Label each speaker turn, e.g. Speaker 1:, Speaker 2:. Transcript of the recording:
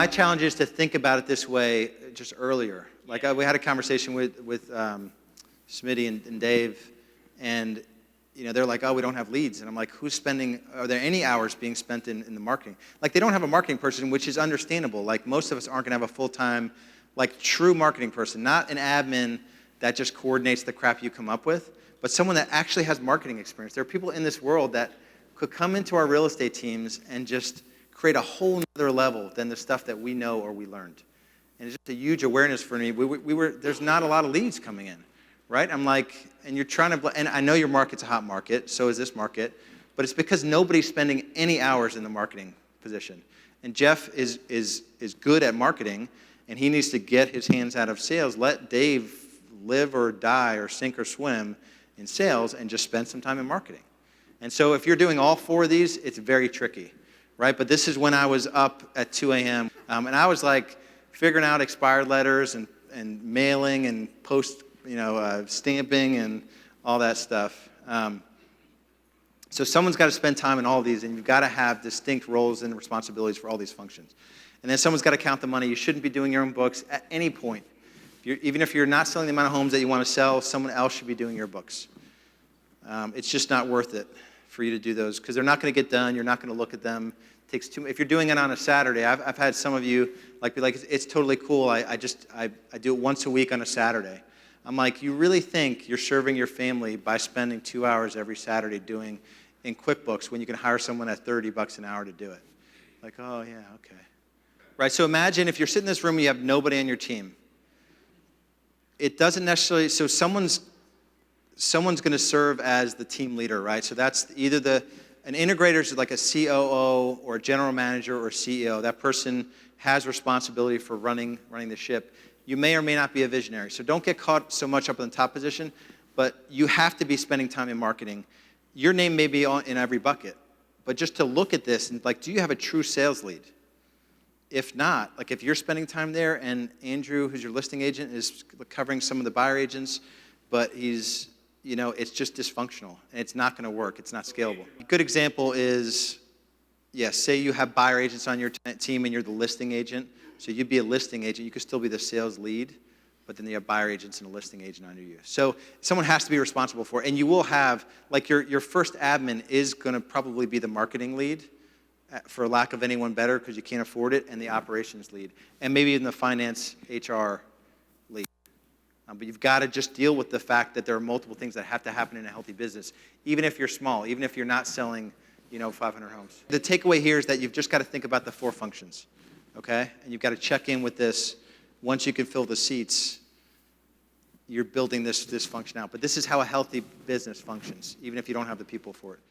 Speaker 1: my challenge is to think about it this way just earlier. Like we had a conversation with Smitty and Dave, and they're like, oh, we don't have leads. And I'm like, are there any hours being spent in the marketing? Like, they don't have a marketing person, which is understandable. Like, most of us aren't going to have a full-time, like, true marketing person, not an admin that just coordinates the crap you come up with, but someone that actually has marketing experience. There are people in this world that could come into our real estate teams and just create a whole other level than the stuff that we know or we learned. And it's just a huge awareness for me. There's not a lot of leads coming in. Right? I'm like, and you're trying to, and I know your market's a hot market, so is this market, but it's because nobody's spending any hours in the marketing position. And Jeff is good at marketing, and he needs to get his hands out of sales. Let Dave live or die or sink or swim in sales and just spend some time in marketing. And so if you're doing all four of these, it's very tricky, right? But this is when I was up at 2 a.m., and I was like figuring out expired letters and mailing and stamping and all that stuff. So someone's got to spend time in all of these, and you've got to have distinct roles and responsibilities for all these functions. And then someone's got to count the money. You shouldn't be doing your own books at any point. Even if you're not selling the amount of homes that you want to sell, someone else should be doing your books. It's just not worth it for you to do those because they're not going to get done. You're not going to look at them. It takes if you're doing it on a Saturday, I've had some of you be like, it's totally cool. I do it once a week on a Saturday. I'm like, you really think you're serving your family by spending 2 hours every Saturday doing in QuickBooks when you can hire someone at $30 an hour to do it? Like, oh, yeah, okay. Right, so imagine if you're sitting in this room and you have nobody on your team. It doesn't necessarily, so someone's going to serve as the team leader, right? So that's either an integrator is like a COO or a general manager or CEO. That person has responsibility for running the ship. You may or may not be a visionary. So don't get caught so much up in the top position, but you have to be spending time in marketing. Your name may be in every bucket, but just to look at this and do you have a true sales lead? If not, if you're spending time there and Andrew, who's your listing agent, is covering some of the buyer agents, but he's, it's just dysfunctional and it's not going to work. It's not scalable. A good example is, say you have buyer agents on your team and you're the listing agent. So you'd be a listing agent. You could still be the sales lead, but then you have buyer agents and a listing agent under you. So someone has to be responsible for it. And you will have, your first admin is going to probably be the marketing lead, for lack of anyone better because you can't afford it, and the operations lead. And maybe even the finance HR lead. But you've got to just deal with the fact that there are multiple things that have to happen in a healthy business, even if you're small, even if you're not selling 500 homes. The takeaway here is that you've just got to think about the four functions. Okay? And you've got to check in with this. Once you can fill the seats, you're building this function out. But this is how a healthy business functions, even if you don't have the people for it.